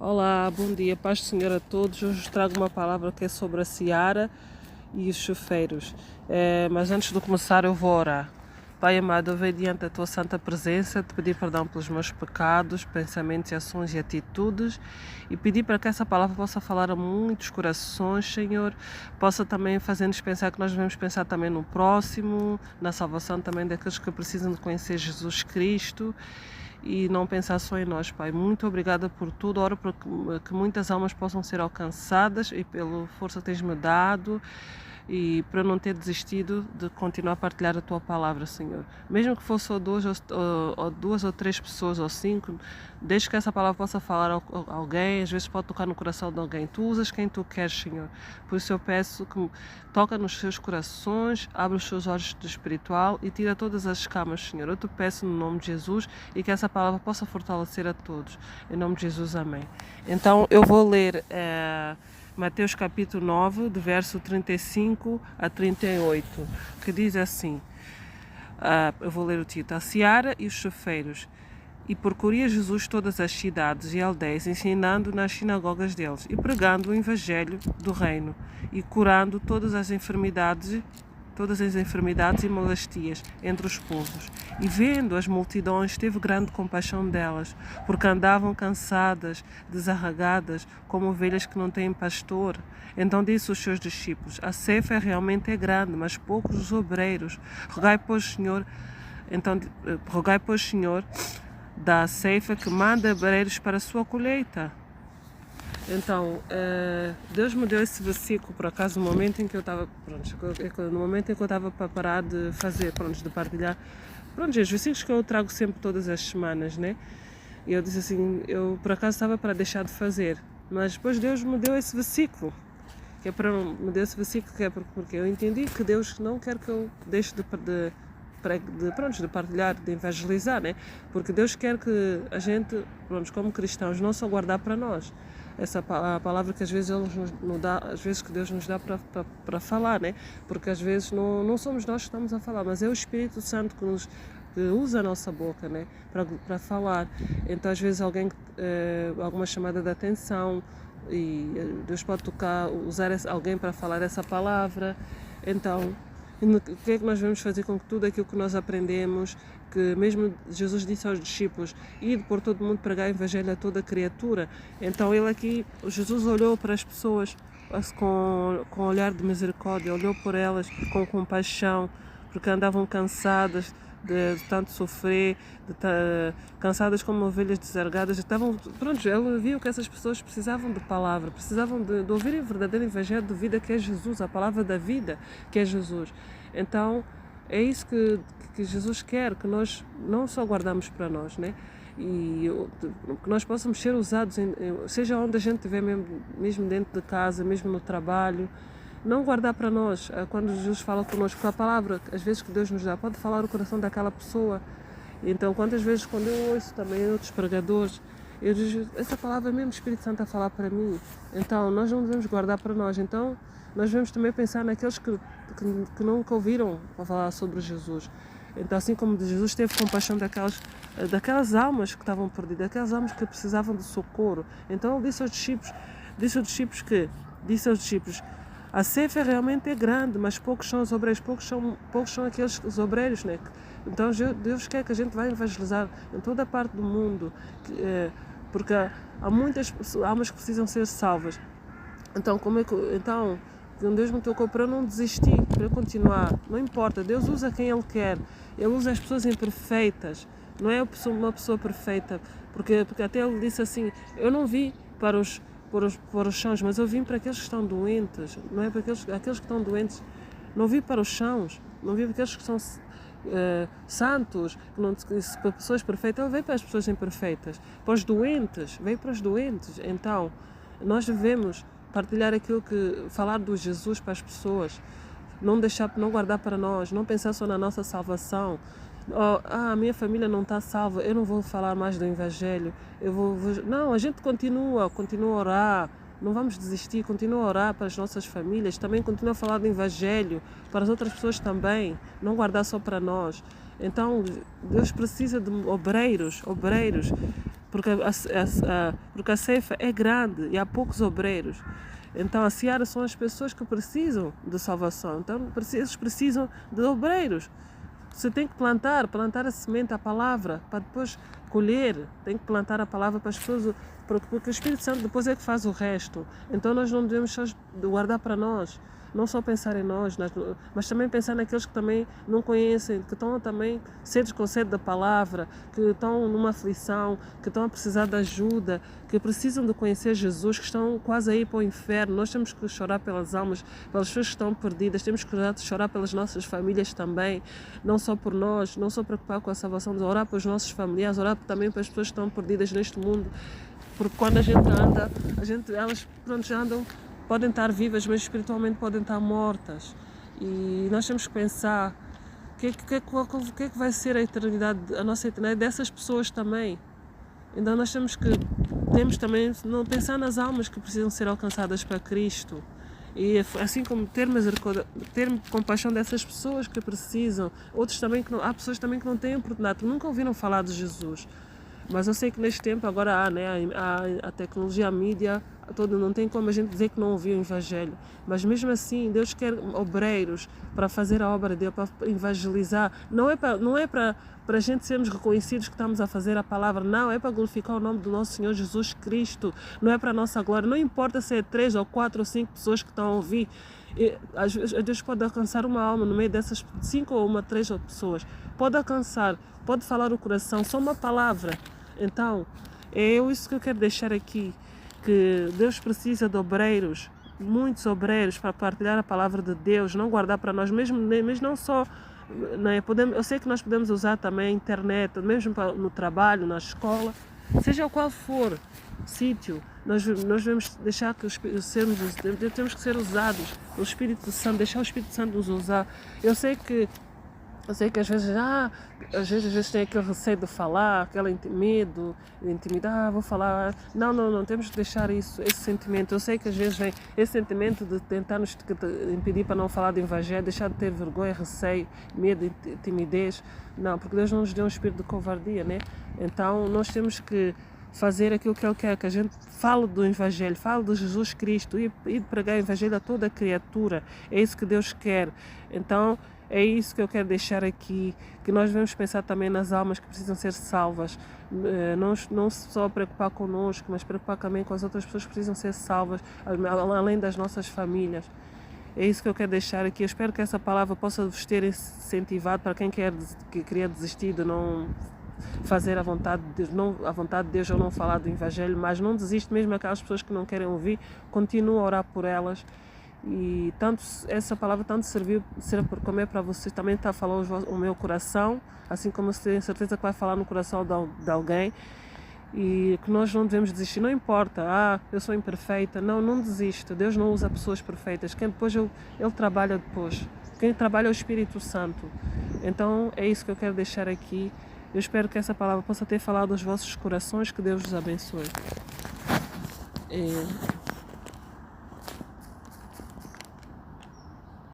Olá, bom dia, paz do Senhor a todos. Hoje trago uma palavra que é sobre a seara e os chofeiros. Mas antes de começar eu vou orar. Pai amado, eu venho diante da Tua Santa Presença, te pedir perdão pelos meus pecados, pensamentos, ações e atitudes e pedir para que essa palavra possa falar a muitos corações, Senhor, possa também fazer-nos pensar que nós devemos pensar também no próximo, na salvação também daqueles que precisam de conhecer Jesus Cristo e não pensar só em nós, Pai. Muito obrigada por tudo, oro para que muitas almas possam ser alcançadas e pela força que tens-me dado e para não ter desistido de continuar a partilhar a Tua palavra, Senhor. Mesmo que fosse só duas ou três pessoas ou cinco, desde que essa palavra possa falar a alguém, às vezes pode tocar no coração de alguém. Tu usas quem Tu queres, Senhor. Por isso eu peço que toca nos seus corações, abre os seus olhos do espiritual e tira todas as escamas, Senhor. Eu te peço no nome de Jesus e que essa palavra possa fortalecer a todos. Em nome de Jesus, amém. Então eu vou ler Mateus capítulo 9, do verso 35 a 38, que diz assim, eu vou ler o título: A seara e os chofeiros. E percorria Jesus todas as cidades e aldeias, ensinando nas sinagogas deles, e pregando o evangelho do reino, e curando todas as enfermidades e molestias entre os povos. E vendo as multidões, teve grande compaixão delas, porque andavam cansadas, desarraigadas, como ovelhas que não têm pastor. Então disse aos seus discípulos: A ceifa realmente é grande, mas poucos os obreiros. Rogai, pois, Senhor, da ceifa que manda obreiros para a sua colheita. Então, Deus me deu esse versículo, por acaso, no momento em que eu estava, para parar de fazer, de partilhar, os versículos que eu trago sempre todas as semanas, né? E eu disse assim, eu por acaso estava para deixar de fazer, mas depois Deus me deu esse versículo, que é porque eu entendi que Deus não quer que eu deixe de partilhar, de evangelizar, né? Porque Deus quer que a gente, como cristãos, não só guardar para nós a palavra que às vezes Ele nos dá, às vezes que Deus nos dá para falar, né? Porque às vezes não somos nós que estamos a falar, mas é o Espírito Santo que usa a nossa boca, né? Para falar. Então às vezes alguma chamada de atenção e Deus pode usar alguém para falar essa palavra. Então, o que é que nós vamos fazer com que tudo aquilo que nós aprendemos, que mesmo Jesus disse aos discípulos, ir por todo mundo pregar o evangelho a toda criatura. Então Jesus olhou para as pessoas com um olhar de misericórdia, olhou por elas com compaixão, porque andavam cansadas de tanto sofrer, cansadas como ovelhas desargadas. Ele viu que essas pessoas precisavam de palavra, precisavam de ouvir o verdadeiro evangelho de vida que é Jesus, a palavra da vida que é Jesus. Então é isso que Jesus quer, que nós não só guardamos para nós, né? E que nós possamos ser usados, seja onde a gente estiver, mesmo dentro de casa, mesmo no trabalho. Não guardar para nós, quando Jesus fala connosco, porque a palavra, às vezes, que Deus nos dá, pode falar o coração daquela pessoa. Então, quantas vezes, quando eu ouço também outros pregadores, eu digo, essa palavra é mesmo o Espírito Santo a falar para mim. Então, nós não devemos guardar para nós. Então, nós devemos também pensar naqueles que nunca ouviram falar sobre Jesus. Então, assim como Jesus teve compaixão daquelas almas que estavam perdidas, daquelas almas que precisavam de socorro. Então, ele disse aos discípulos, a ceifa realmente é grande, mas poucos são os obreiros, poucos são aqueles os obreiros, né? Então Deus quer que a gente vá evangelizar em toda a parte do mundo, porque há muitas almas que precisam ser salvas. Então, Deus me tocou para eu não desistir, para eu continuar. Não importa, Deus usa quem Ele quer. Ele usa as pessoas imperfeitas, não é uma pessoa perfeita, porque até Ele disse assim, eu não vi para os chãos, mas eu vim para aqueles que estão doentes, não é para aqueles que estão doentes, não vim para os chãos, não vim para aqueles que são santos, para pessoas perfeitas. Ele veio para as pessoas imperfeitas, para os doentes, veio para os doentes. Então, nós devemos partilhar falar do Jesus para as pessoas, não guardar para nós, não pensar só na nossa salvação. A minha família não está salva, eu não vou falar mais do evangelho, não, a gente continua a orar, não vamos desistir, continua a orar para as nossas famílias, também continua a falar do evangelho para as outras pessoas também, não guardar só para nós. Então Deus precisa de obreiros porque a ceifa é grande e há poucos obreiros. Então a seara são as pessoas que precisam de salvação. Então eles precisam de obreiros. Você tem que plantar a semente, a palavra, para depois colher. Tem que plantar a palavra para as pessoas, porque o Espírito Santo depois é que faz o resto. Então nós não devemos só guardar para nós. Não só pensar em nós, mas também pensar naqueles que também não conhecem, que estão também sedes com sede da palavra, que estão numa aflição, que estão a precisar de ajuda, que precisam de conhecer Jesus, que estão quase a ir para o inferno. Nós temos que chorar pelas almas, pelas pessoas que estão perdidas, temos que chorar pelas nossas famílias também, não só por nós, não só preocupar com a salvação, mas orar pelos nossos familiares, orar também para as pessoas que estão perdidas neste mundo, porque quando a gente anda, elas já andam, podem estar vivas, mas espiritualmente podem estar mortas. E nós temos que pensar o que é que vai ser a nossa eternidade dessas pessoas também. Então nós temos também não pensar nas almas que precisam ser alcançadas para Cristo. E assim como ter compaixão dessas pessoas que precisam. Há pessoas também que não têm oportunidade, nunca ouviram falar de Jesus. Mas eu sei que neste tempo agora há a tecnologia, a mídia, não tem como a gente dizer que não ouviu o Evangelho. Mas mesmo assim, Deus quer obreiros para fazer a obra dele, para evangelizar. Não é para a gente sermos reconhecidos que estamos a fazer a palavra, não, é para glorificar o nome do nosso Senhor Jesus Cristo. Não é para a nossa glória, não importa se é 3 ou 4 ou 5 pessoas que estão a ouvir. Às vezes Deus pode alcançar uma alma no meio dessas 5 ou 3 pessoas. Pode alcançar, pode falar o coração, só uma palavra. Então, é isso que eu quero deixar aqui, que Deus precisa de obreiros, muitos obreiros, para partilhar a palavra de Deus, não guardar para nós, mesmo não só, né, eu sei que nós podemos usar também a internet, mesmo no trabalho, na escola, seja qual for sítio, nós devemos deixar que temos que ser usados pelo Espírito Santo, deixar o Espírito Santo nos usar. Eu sei que às vezes tem aquele receio de falar, aquele medo, intimidade, vou falar. Não, temos que deixar esse sentimento. Eu sei que às vezes vem esse sentimento de tentar nos impedir para não falar do Evangelho, deixar de ter vergonha, receio, medo, timidez. Não, porque Deus não nos deu um espírito de covardia, né? Então nós temos que fazer aquilo que Ele quer, que a gente fale do Evangelho, fale de Jesus Cristo e pregar o Evangelho a toda a criatura. É isso que Deus quer. Então, é isso que eu quero deixar aqui, que nós devemos pensar também nas almas que precisam ser salvas, não só preocupar conosco, mas preocupar também com as outras pessoas que precisam ser salvas, além das nossas famílias. É isso que eu quero deixar aqui. Eu espero que essa palavra possa vos ter incentivado para quem queria desistir de não fazer a vontade de Deus ou não falar do Evangelho, mas não desiste, mesmo aquelas pessoas que não querem ouvir, continua a orar por elas. E essa palavra tanto serviu como é para vocês, também está a falar o meu coração, assim como eu tenho certeza que vai falar no coração de alguém, e que nós não devemos desistir, não importa, eu sou imperfeita, não desista. Deus não usa pessoas perfeitas, Ele trabalha depois, quem trabalha é o Espírito Santo. Então é isso que eu quero deixar aqui. Eu espero que essa palavra possa ter falado aos vossos corações, que Deus os abençoe.